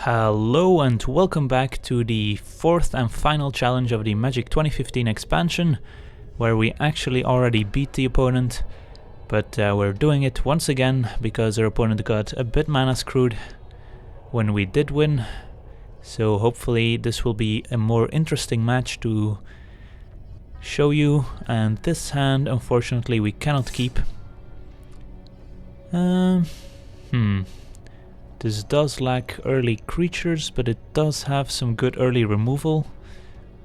Hello and welcome back to the fourth and final challenge of the Magic 2015 expansion, where we actually already beat the opponent, but we're doing it once again because our opponent got a bit mana screwed when we did win. So hopefully this will be a more interesting match to show you, and this hand unfortunately we cannot keep. This does lack early creatures, but it does have some good early removal,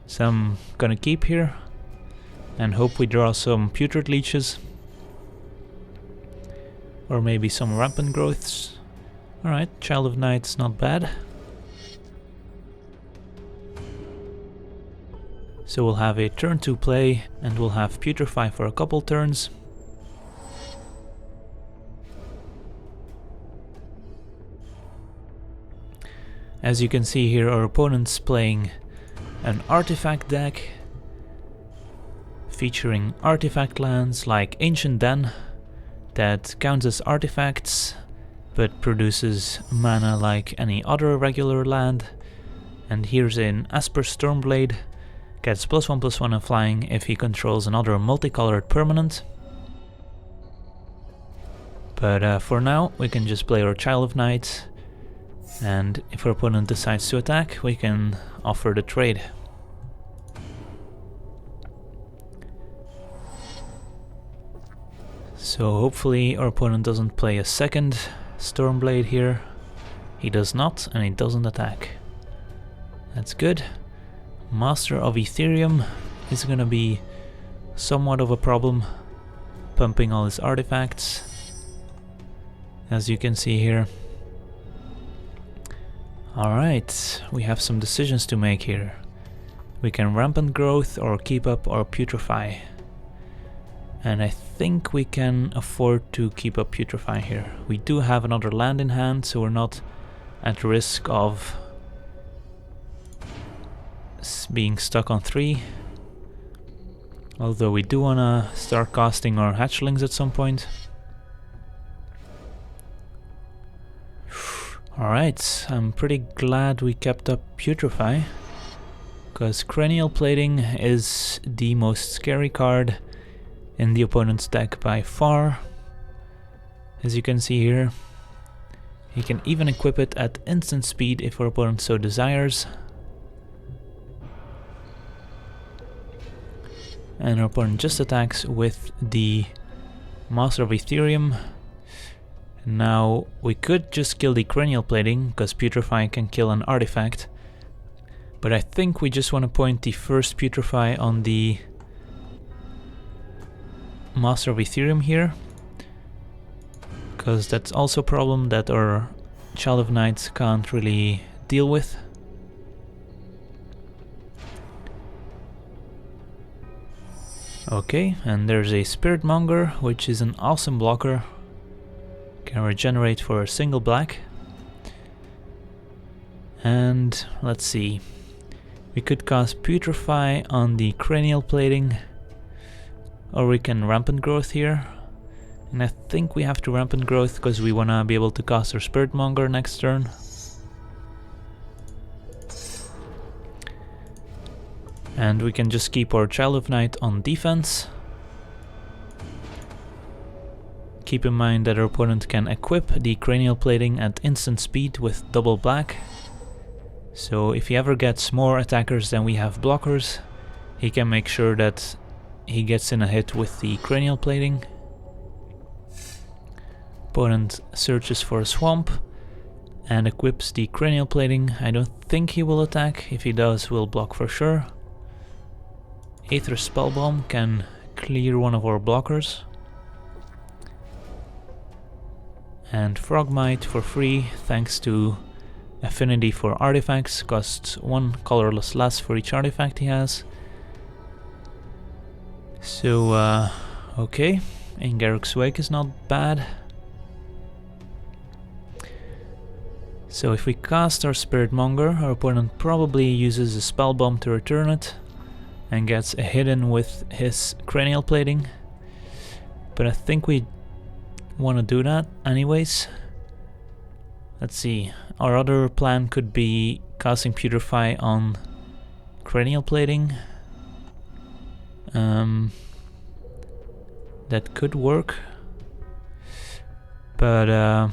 so I'm gonna keep here and hope we draw some putrid leeches or maybe some rampant growths. Alright, Child of Night's not bad. So we'll have a turn to play and we'll have Putrefy for a couple turns. As you can see here, our opponent's playing an artifact deck featuring artifact lands like Ancient Den that counts as artifacts but produces mana like any other regular land. And here's an Asper Stormblade, gets +1/+1 and flying if he controls another multicolored permanent. But for now we can just play our Child of Night, and if our opponent decides to attack, we can offer the trade. So hopefully our opponent doesn't play a second Stormblade here. He does not, and he doesn't attack. That's good. Master of Ethereum is gonna be somewhat of a problem, pumping all his artifacts, as you can see here. Alright, we have some decisions to make here. We can Rampant Growth or keep up or Putrefy. And I think we can afford to keep up Putrefy here. We do have another land in hand, so we're not at risk of being stuck on 3. Although we do wanna start casting our hatchlings at some point. Alright, I'm pretty glad we kept up Putrefy, because Cranial Plating is the most scary card in the opponent's deck by far. As you can see here, he can even equip it at instant speed if our opponent so desires. And our opponent just attacks with the Master of Ethereum. Now we could just kill the Cranial Plating, because Putrefy can kill an artifact, but I think we just want to point the first Putrefy on the Master of Ethereum here, because that's also a problem that our Child of Night can't really deal with. Okay, and there's a Spirit Monger, which is an awesome blocker. Can regenerate for a single black. And let's see, we could cast Putrefy on the Cranial Plating, or we can Rampant Growth here. And I think we have to Rampant Growth because we wanna be able to cast our Spirit Monger next turn. And we can just keep our Child of Night on defense. Keep in mind that our opponent can equip the Cranial Plating at instant speed with double black. So if he ever gets more attackers than we have blockers, he can make sure that he gets in a hit with the Cranial Plating. Opponent searches for a swamp and equips the Cranial Plating. I don't think he will attack. If he does, we'll block for sure. Aether Spellbomb can clear one of our blockers. And Frogmite for free, thanks to affinity for artifacts, costs 1 colorless less for each artifact he has. So, okay, and Garruk's Wake is not bad. So if we cast our Spirit Monger, our opponent probably uses a Spellbomb to return it and gets a hit-in with his Cranial Plating. But I think we want to do that anyways. Let's see, our other plan could be casting Putrefy on Cranial Plating. That could work, but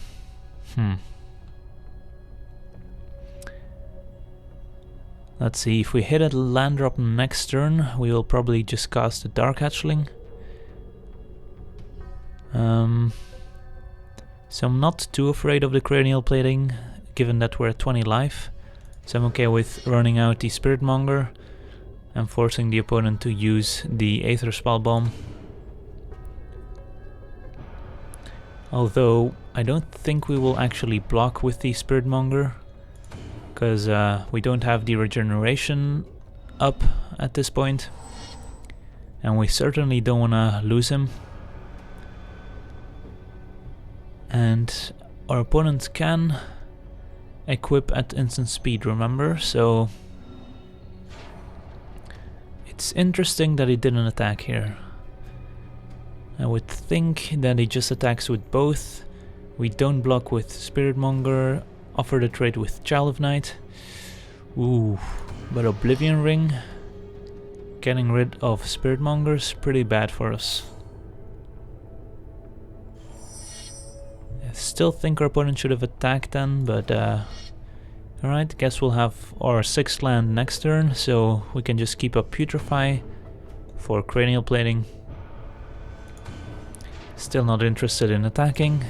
let's see, if we hit a land drop next turn, we will probably just cast a Dark Hatchling. So I'm not too afraid of the Cranial Plating, given that we're at 20 life. So I'm okay with running out the Spiritmonger and forcing the opponent to use the Aether Spellbomb. Although I don't think we will actually block with the Spiritmonger, because we don't have the regeneration up at this point, and we certainly don't want to lose him. And our opponent can equip at instant speed, remember? So it's interesting that he didn't attack here. I would think that he just attacks with both. We don't block with Spiritmonger, offer the trade with Child of Night. Ooh, but Oblivion Ring, getting rid of Spiritmonger's pretty bad for us. I still think our opponent should have attacked then, but alright, guess we'll have our 6th land next turn, so we can just keep up Putrefy for Cranial Plating. Still not interested in attacking,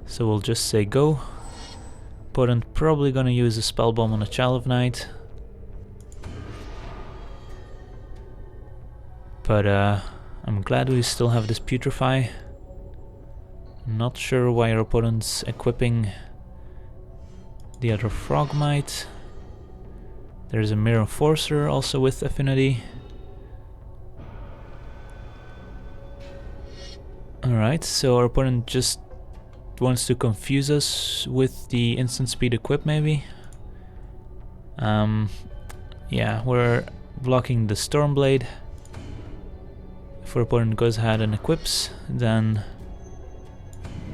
so we'll just say go. Opponent probably gonna use a Spellbomb on a Child of Night. But I'm glad we still have this Putrefy. Not sure why our opponent's equipping the other Frogmite. There's a Mirror Forcer also with affinity. Alright, so our opponent just wants to confuse us with the instant speed equip maybe. Yeah, we're blocking the Stormblade. If our opponent goes ahead and equips, then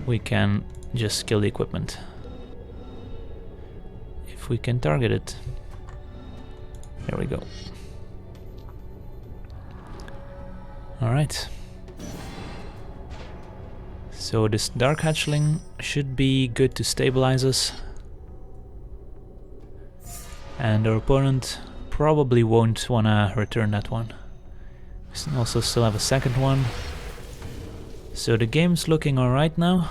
we can just kill the equipment. If we can target it. There we go. Alright. So this Dark Hatchling should be good to stabilize us. And our opponent probably won't wanna return that one. We also still have a second one. So the game's looking alright now.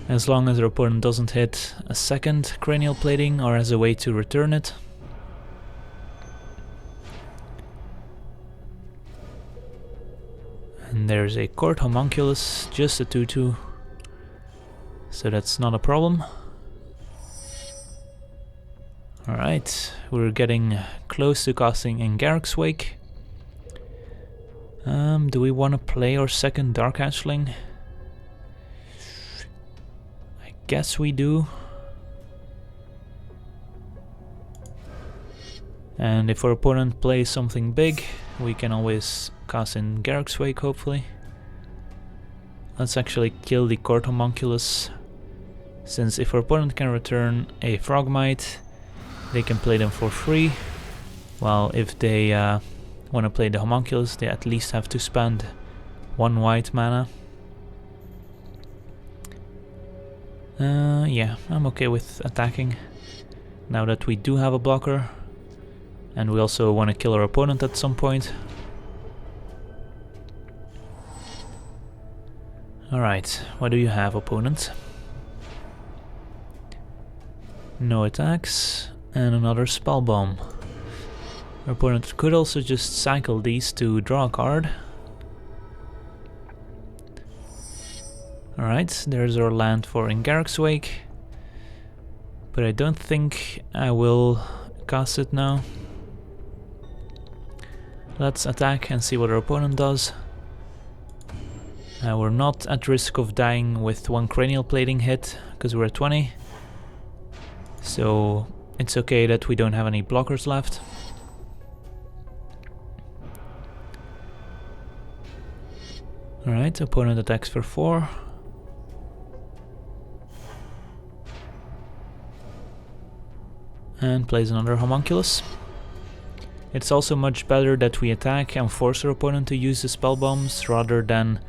As long as our opponent doesn't hit a second Cranial Plating or has a way to return it. And there's a Court Homunculus, just a 2/2. So that's not a problem. Alright, we're getting close to casting in Garruk's Wake. Do we want to play our second Dark Hatchling? I guess we do. And if our opponent plays something big, we can always cast in Garruk's Wake, hopefully. Let's actually kill the Court Homunculus, since if our opponent can return a Frogmite, they can play them for free, while if they want to play the Homunculus, they at least have to spend 1 white mana. Yeah, I'm okay with attacking, now that we do have a blocker, and we also want to kill our opponent at some point. Alright, what do you have, opponent? No attacks, and another Spellbomb. Our opponent could also just cycle these to draw a card. Alright, there's our land for in Garruk's Wake. But I don't think I will cast it now. Let's attack and see what our opponent does. We're not at risk of dying with 1 Cranial Plating hit, because we're at 20. So it's okay that we don't have any blockers left. Alright, opponent attacks for 4. and plays another Homunculus. It's also much better that we attack and force our opponent to use the spell bombs rather than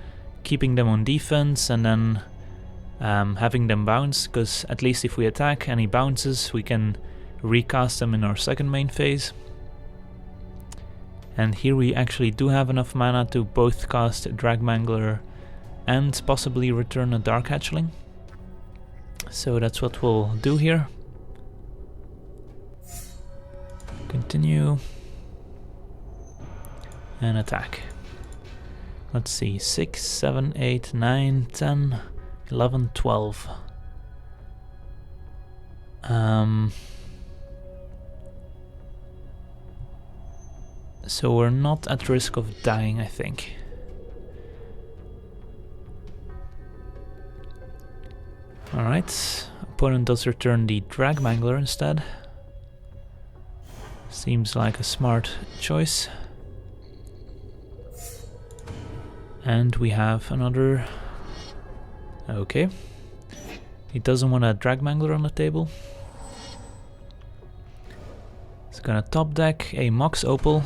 keeping them on defense and then having them bounce, because at least if we attack and he bounces, we can recast them in our second main phase. And here we actually do have enough mana to both cast Dragmangler and possibly return a Dark Hatchling. So that's what we'll do here. Continue. And attack. Let's see, 6, 7, 8, 9, 10, 11, 12. So we're not at risk of dying, I think. Alright, opponent does return the Dragmangler instead. Seems like a smart choice. And we have another... Okay. He doesn't want a Dragmangler on the table. He's gonna top deck a Mox Opal,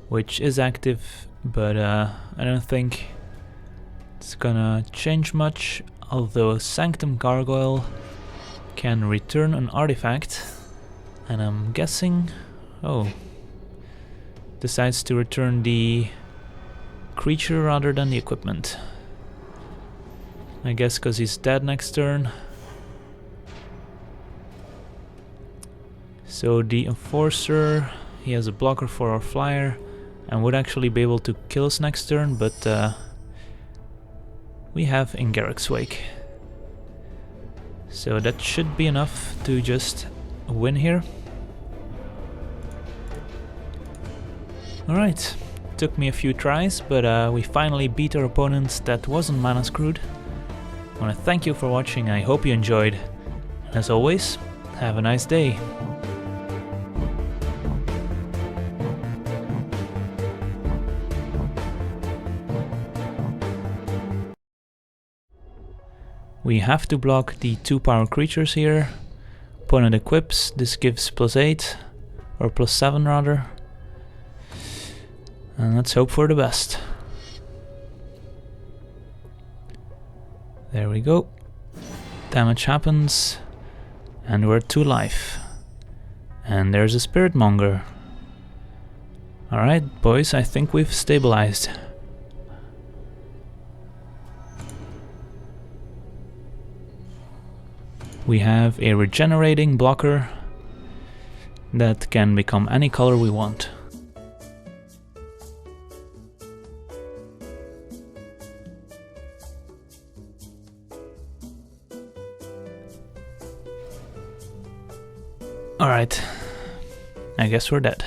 which is active, but I don't think it's gonna change much, although Sanctum Gargoyle can return an artifact, and I'm guessing... oh, decides to return the creature rather than the equipment. I guess because he's dead next turn. So the Enforcer, he has a blocker for our flyer and would actually be able to kill us next turn, but we have in Garruk's Wake. So that should be enough to just win here. Alright, took me a few tries, but we finally beat our opponent that wasn't mana screwed. I want to thank you for watching, I hope you enjoyed. As always, have a nice day. We have to block the 2-power creatures here. Opponent equips, this gives +8, or +7 rather. And let's hope for the best. There we go. Damage happens. And we're at 2 life. And there's a Spirit Monger. Alright, boys, I think we've stabilized. We have a regenerating blocker that can become any color we want. Alright, I guess we're dead.